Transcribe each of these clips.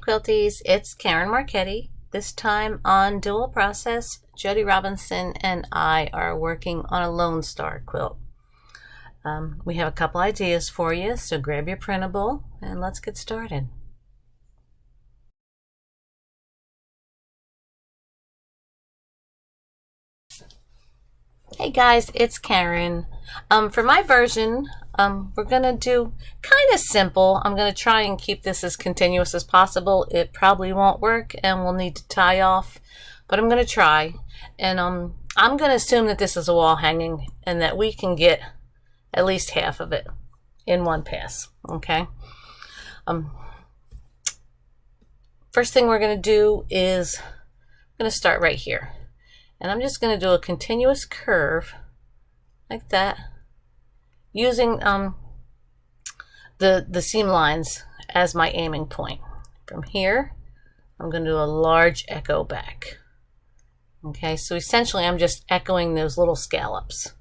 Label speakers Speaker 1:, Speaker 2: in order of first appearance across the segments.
Speaker 1: Quilties, it's Karen Marchetti. This time on Dual Process, Jodi Robinson and I are working on a Lonestar quilt. We have a couple ideas for you, so grab your printable and let's get started. Hey guys, it's Karen. For my version, we're gonna do kind of simple. I'm gonna try and keep this as continuous as possible. It probably won't work and we'll need to tie off, but I'm gonna try. And I'm gonna assume that this is a wall hanging and that we can get at least half of it in one pass, okay? First thing we're gonna do is I'm gonna start right here. And I'm just going to do a continuous curve like that, using the seam lines as my aiming point. From here, I'm going to do a large echo back. Okay, so essentially I'm just echoing those little scallops.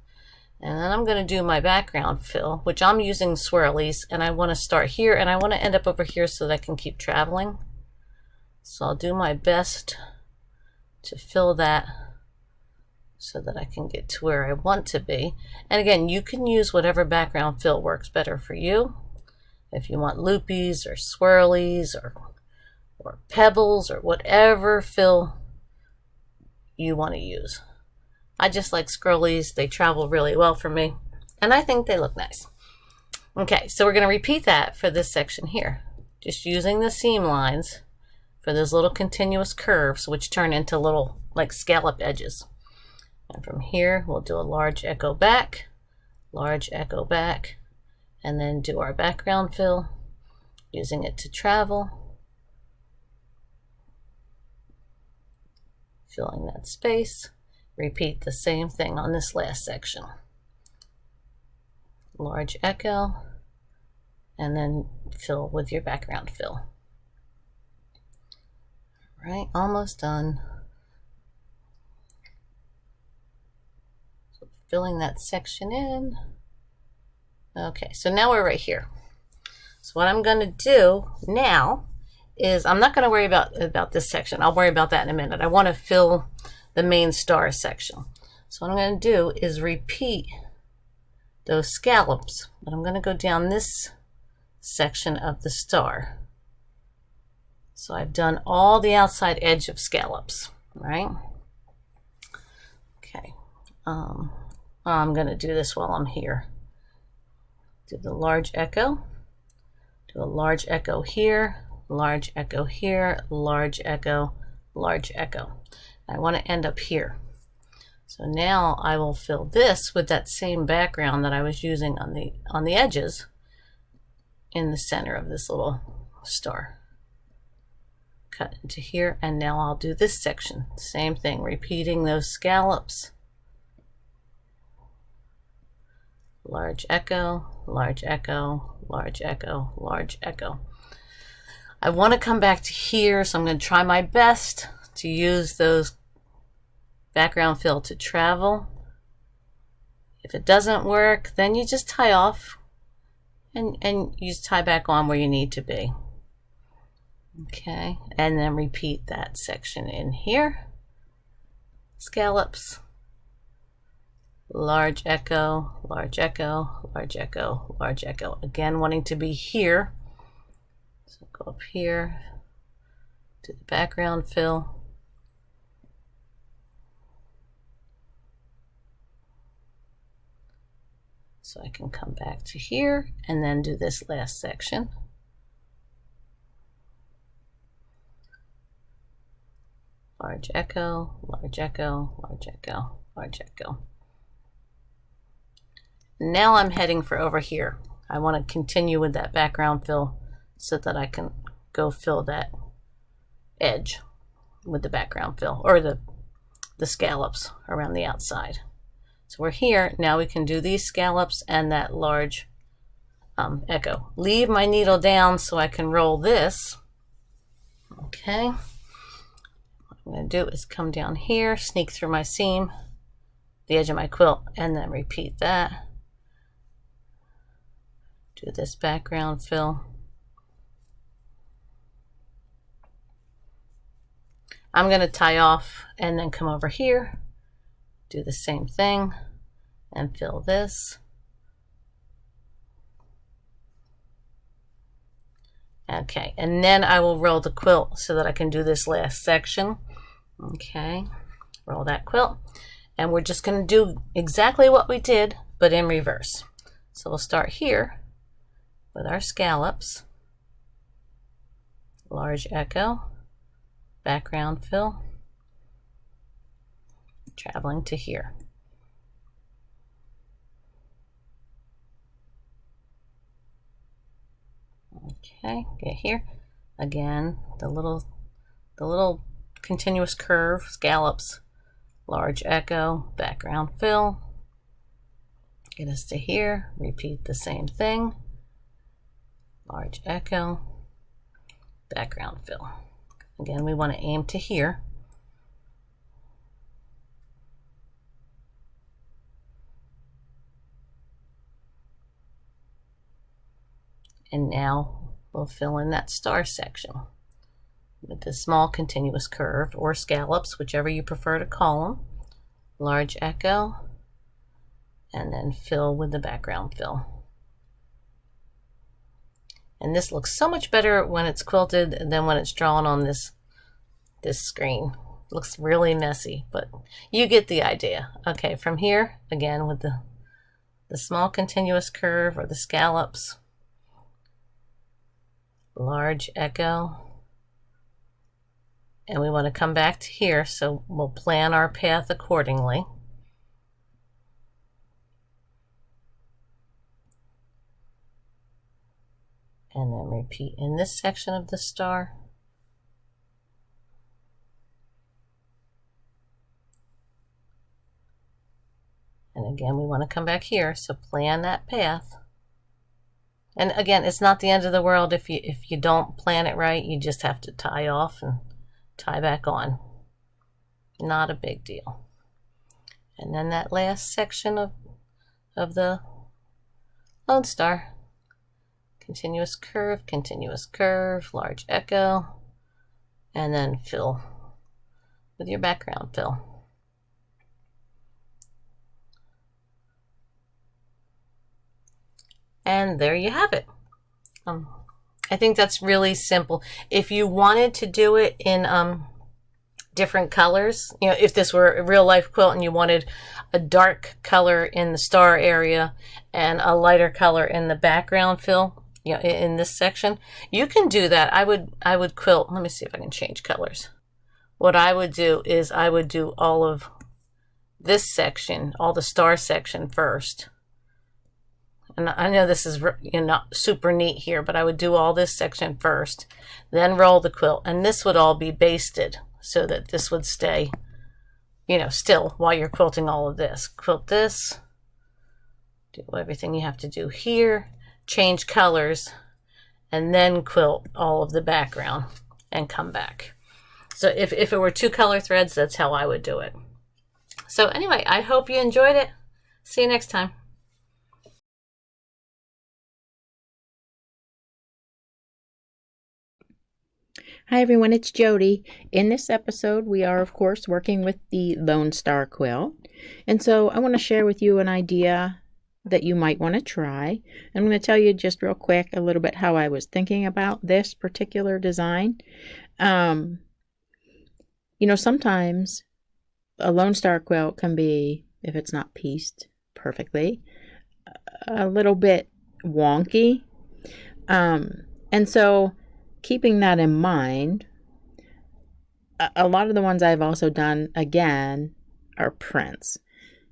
Speaker 1: And then I'm going to do my background fill, which I'm using swirlies, and I want to start here and I want to end up over here so that I can keep traveling. So I'll do my best to fill that so that I can get to where I want to be. And again, you can use whatever background fill works better for you. If you want loopies or swirlies or pebbles or whatever fill you want to use. I just like scrollies. They travel really well for me and I think they look nice. Okay, so we're going to repeat that for this section here. Just using the seam lines for those little continuous curves which turn into little like scallop edges. And from here, we'll do a large echo back, and then do our background fill, using it to travel, filling that space. Repeat the same thing on this last section. Large echo, and then fill with your background fill. All right, almost done. Filling that section in. Okay, so now we're right here. So what I'm going to do now is I'm not going to worry about this section. I'll worry about that in a minute. I want to fill the main star section. So what I'm going to do is repeat those scallops, but I'm going to go down this section of the star. So I've done all the outside edge of scallops, right? Okay. I'm going to do this while I'm here. Do the large echo, do a large echo here, large echo here, large echo, large echo. I want to end up here. So now I will fill this with that same background that I was using on the edges in the center of this little star. Cut into here, and now I'll do this section. Same thing, repeating those scallops. Large echo, large echo, large echo, large echo. I want to come back to here, so I'm going to try my best to use those background fill to travel. If it doesn't work, then you just tie off and you just tie back on where you need to be. Okay, and then repeat that section in here. Scallops. Large echo, large echo, large echo, large echo. Again, wanting to be here. So go up here, do the background fill. So I can come back to here and then do this last section. Large echo, large echo, large echo, large echo. Now I'm heading for over here. I want to continue with that background fill so that I can go fill that edge with the background fill, or the scallops around the outside. So we're here. Now we can do these scallops and that large echo. Leave my needle down so I can roll this. Okay. What I'm going to do is come down here, sneak through my seam, the edge of my quilt, and then repeat that. Do this background fill. I'm going to tie off and then come over here, do the same thing, and fill this. Okay, and then I will roll the quilt so that I can do this last section. Okay, roll that quilt. And we're just going to do exactly what we did, but in reverse. So we'll start here with our scallops. Large echo, background fill, traveling to here. Okay, get here. Again, the little continuous curve, scallops, large echo, background fill. Get us to here, repeat the same thing. Large echo, background fill. Again, we want to aim to here. And now we'll fill in that star section with the small continuous curve or scallops, whichever you prefer to call them. Large echo, and then fill with the background fill. And this looks so much better when it's quilted than when it's drawn on this screen. It looks really messy, but you get the idea. Okay, from here, again with the small continuous curve or the scallops, large echo, and we want to come back to here, so we'll plan our path accordingly. And then repeat in this section of the star. And again, we want to come back here, so plan that path. And again, it's not the end of the world if you don't plan it right. You just have to tie off and tie back on. Not a big deal. And then that last section of the Lonestar. Continuous curve, large echo, and then fill with your background fill. And there you have it. I think that's really simple. If you wanted to do it in different colors, you know, if this were a real life quilt and you wanted a dark color in the star area and a lighter color in the background fill, you know, in this section, you can do that. I would quilt. Let me see if I can change colors. What I would do is I would do all of this section, all the star section first. And I know this is, you know, not super neat here, but I would do all this section first, then roll the quilt, and this would all be basted so that this would stay, you know, still while you're quilting all of this. Quilt this, do everything you have to do here, change colors, and then quilt all of the background and come back. So if it were 2 color threads, that's how I would do it. So anyway, I hope you enjoyed it. See you next time.
Speaker 2: Hi everyone, it's Jodi. In this episode, we are of course working with the Lonestar quilt. And so I want to share with you an idea that you might want to try. I'm going to tell you just real quick a little bit how I was thinking about this particular design. You know, sometimes a Lonestar quilt can be, if it's not pieced perfectly, a little bit wonky. And so keeping that in mind, a lot of the ones I've also done, again, are prints.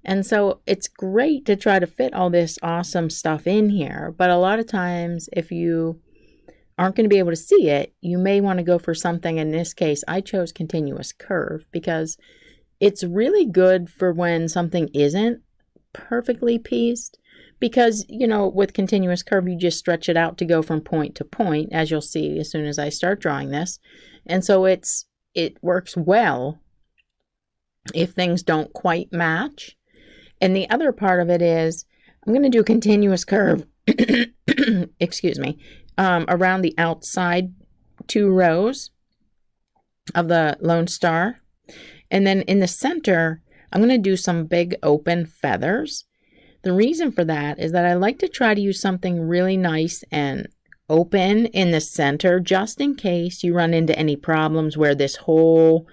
Speaker 2: And so it's great to try to fit all this awesome stuff in here, but a lot of times if you aren't going to be able to see it, you may want to go for something. In this case, I chose continuous curve because it's really good for when something isn't perfectly pieced. Because, you know, with continuous curve, you just stretch it out to go from point to point, as you'll see as soon as I start drawing this. And so it works well if things don't quite match. And the other part of it is, I'm going to do continuous curve, excuse me, around the outside 2 rows. of the Lonestar. And then in the center, I'm going to do some big open feathers. The reason for that is that I like to try to use something really nice and open in the center, just in case you run into any problems where this whole,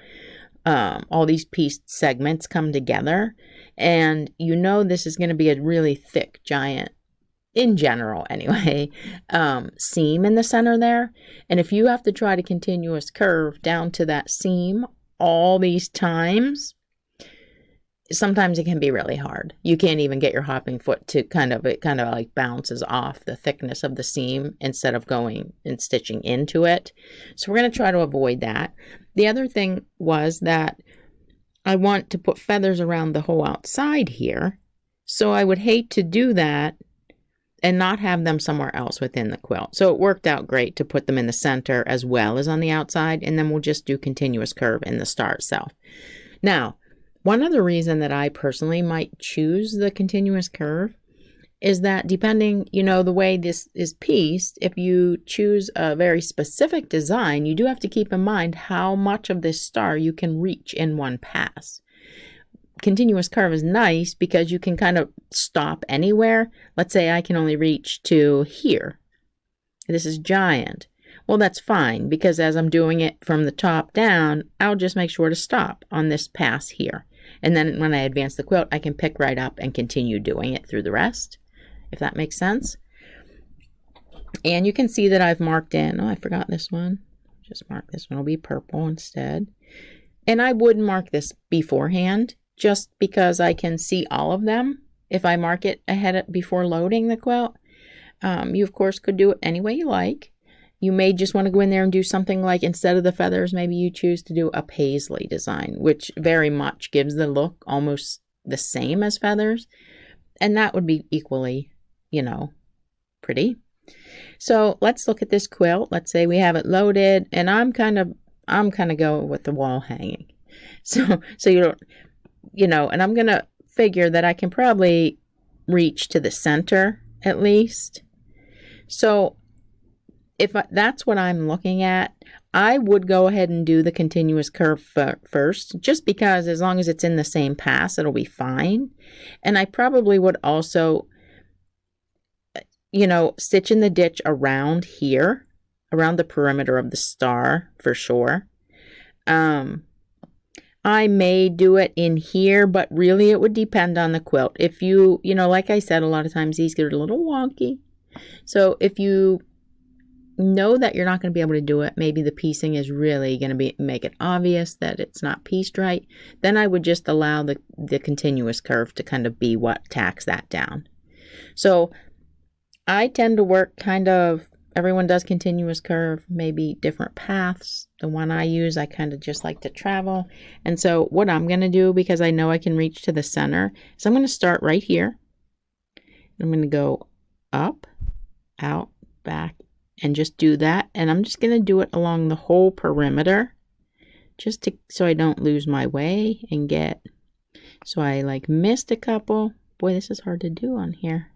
Speaker 2: all these piece segments come together. And you know this is going to be a really thick, giant, in general anyway, seam in the center there. And if you have to try to continuous curve down to that seam all these times, sometimes it can be really hard. You can't even get your hopping foot to it kind of like bounces off the thickness of the seam instead of going and stitching into it. So we're going to try to avoid that. The other thing was that I want to put feathers around the whole outside here. So I would hate to do that and not have them somewhere else within the quilt. So it worked out great to put them in the center as well as on the outside, and then we'll just do continuous curve in the star itself. Now, one other reason that I personally might choose the continuous curve is that depending, the way this is pieced, if you choose a very specific design, you do have to keep in mind how much of this star you can reach in one pass. Continuous curve is nice because you can kind of stop anywhere. Let's say I can only reach to here. This is giant. Well, that's fine because as I'm doing it from the top down, I'll just make sure to stop on this pass here. And then when I advance the quilt, I can pick right up and continue doing it through the rest, if that makes sense. And you can see that I've marked in, I forgot this one. Just mark this one, will be purple instead. And I would mark this beforehand just because I can see all of them if I mark it before loading the quilt. You, of course, could do it any way you like. You may just want to go in there and do something like, instead of the feathers, maybe you choose to do a paisley design, which very much gives the look almost the same as feathers. And that would be equally, pretty. So let's look at this quilt. Let's say we have it loaded, and I'm kind of going with the wall hanging. So you don't, and I'm going to figure that I can probably reach to the center at least. So if that's what I'm looking at, I would go ahead and do the continuous curve first, just because as long as it's in the same pass, it'll be fine. And I probably would also, stitch in the ditch around here, around the perimeter of the star for sure. I may do it in here, but really it would depend on the quilt. If you, like I said, a lot of times these get a little wonky. So if you know that you're not going to be able to do it, maybe the piecing is really going to make it obvious that it's not pieced right, then I would just allow the continuous curve to kind of be what tacks that down. So I tend to work everyone does continuous curve, maybe different paths. The one I use, I kind of just like to travel. And so what I'm going to do, because I know I can reach to the center, is I'm going to start right here. I'm going to go up, out, back, and just do that. And I'm just going to do it along the whole perimeter, so I don't lose my way and so I missed a couple. Boy, this is hard to do on here.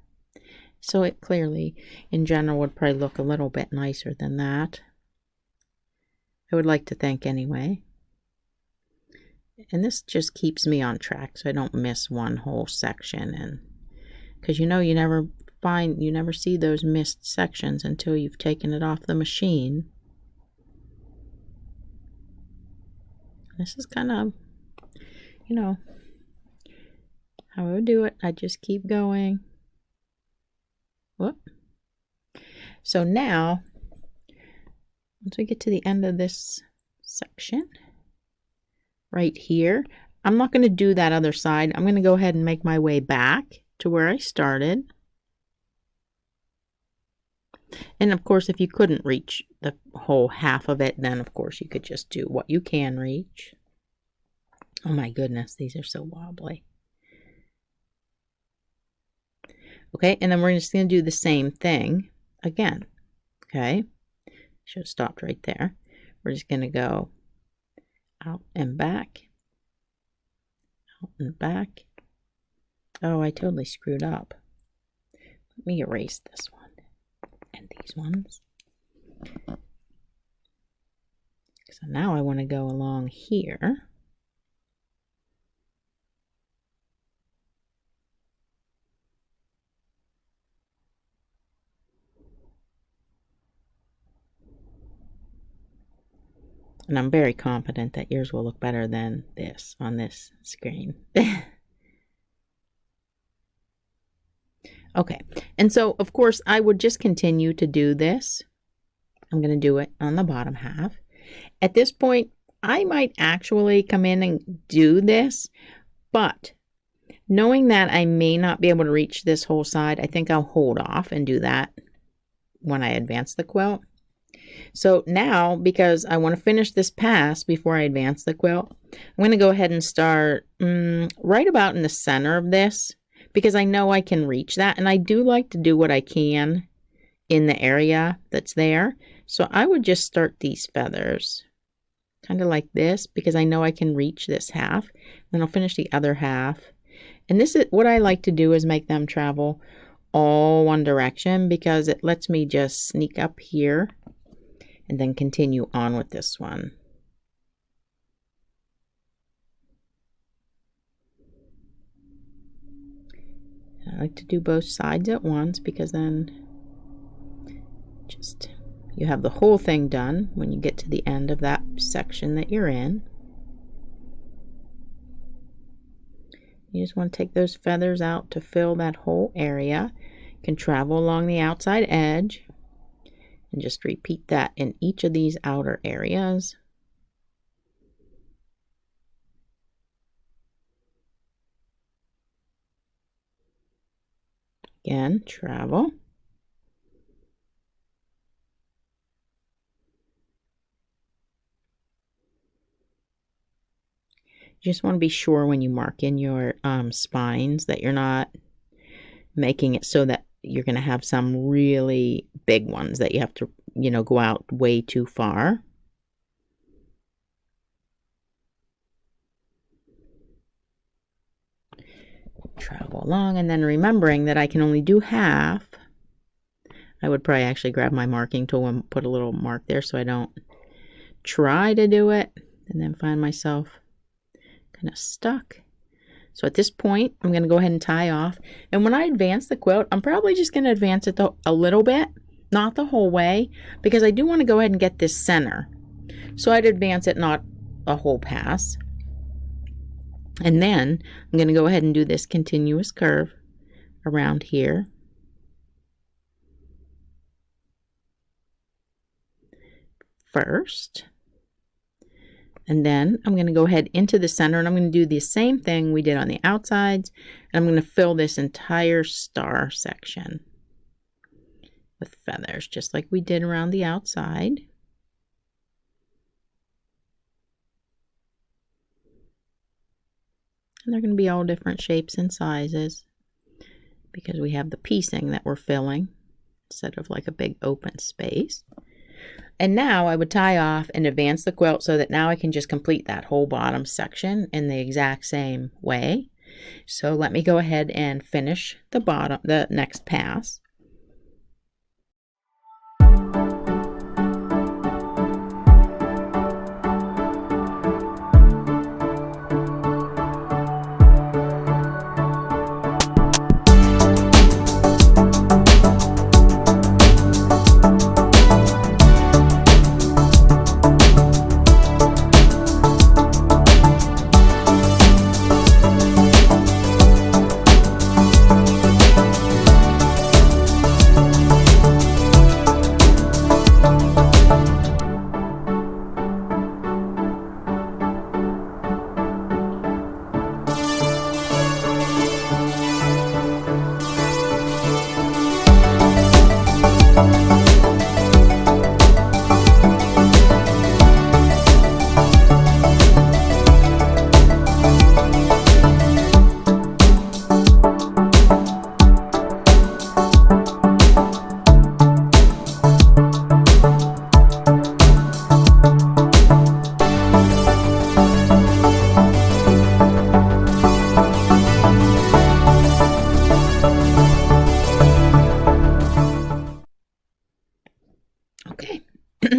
Speaker 2: So it clearly, in general, would probably look a little bit nicer than that. I would like to think anyway. And this just keeps me on track so I don't miss one whole section. And because you never see those missed sections until you've taken it off the machine. This is kind of, how I would do it. I just keep going. Whoop. So now, once we get to the end of this section, right here, I'm not going to do that other side. I'm going to go ahead and make my way back to where I started. And of course, if you couldn't reach the whole half of it, then of course you could just do what you can reach. Oh my goodness, these are so wobbly. Okay, and then we're just going to do the same thing again. Okay, should have stopped right there. We're just going to go out and back, out and back. Oh, I totally screwed up. Let me erase this one and these ones, because So now I want to go along here. And I'm very confident that yours will look better than this on this screen. Okay, and so of course I would just continue to do this. I'm going to do it on the bottom half. At this point, I might actually come in and do this, but knowing that I may not be able to reach this whole side, I think I'll hold off and do that when I advance the quilt. So now, because I want to finish this pass before I advance the quilt, I'm going to go ahead and start right about in the center of this, because I know I can reach that, and I do like to do what I can in the area that's there. So I would just start these feathers kind of like this, because I know I can reach this half. Then I'll finish the other half. And this is what I like to do, is make them travel all one direction, because it lets me just sneak up here and then continue on with this one. I like to do both sides at once, because then just you have the whole thing done when you get to the end of that section that you're in. You just want to take those feathers out to fill that whole area. You can travel along the outside edge and just repeat that in each of these outer areas. Again, travel. You just want to be sure when you mark in your spines that you're not making it so that you're going to have some really big ones that you have to, go out way too far. Travel along, and then remembering that I can only do half. I would probably actually grab my marking tool and put a little mark there so I don't try to do it and then find myself kind of stuck. So at this point, I'm going to go ahead and tie off. And when I advance the quilt, I'm probably just going to advance it a little bit, not the whole way, because I do want to go ahead and get this center. So I'd advance it not a whole pass. And then I'm going to go ahead and do this continuous curve around here. First. And then I'm going to go ahead into the center, and I'm going to do the same thing we did on the outsides. And I'm going to fill this entire star section with feathers, just like we did around the outside. And they're going to be all different shapes and sizes, because we have the piecing that we're filling instead of like a big open space. And now I would tie off and advance the quilt so that now I can just complete that whole bottom section in the exact same way. So let me go ahead and finish the next pass.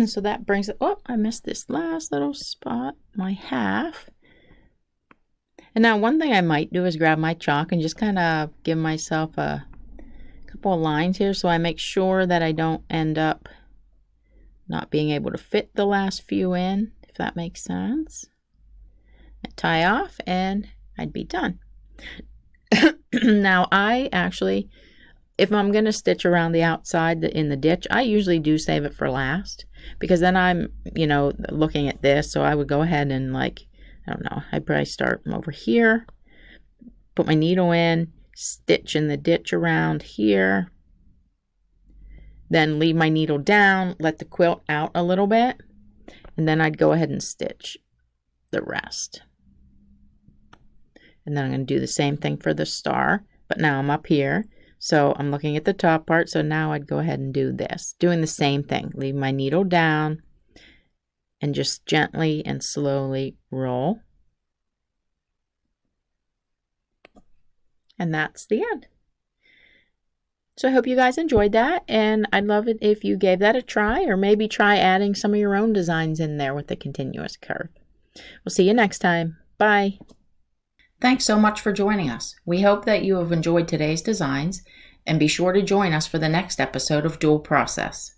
Speaker 2: So that brings it, oh, I missed this last little spot, my half. And now one thing I might do is grab my chalk and just kind of give myself a couple of lines here so I make sure that I don't end up not being able to fit the last few in, if that makes sense. I tie off and I'd be done. Now I actually, if I'm going to stitch around the outside in the ditch, I usually do save it for last, because then I'm, looking at this. So I would go ahead and I don't know, I'd probably start from over here, put my needle in, stitch in the ditch around here, then leave my needle down, let the quilt out a little bit, and then I'd go ahead and stitch the rest. And then I'm going to do the same thing for the star, but now I'm up here. So I'm looking at the top part. So now I'd go ahead and do this, doing the same thing. Leave my needle down and just gently and slowly roll. And that's the end. So I hope you guys enjoyed that, and I'd love it if you gave that a try, or maybe try adding some of your own designs in there with the continuous curve. We'll see you next time. Bye. Thanks so much for joining us. We hope that you have enjoyed today's designs, and be sure to join us for the next episode of Dual Process.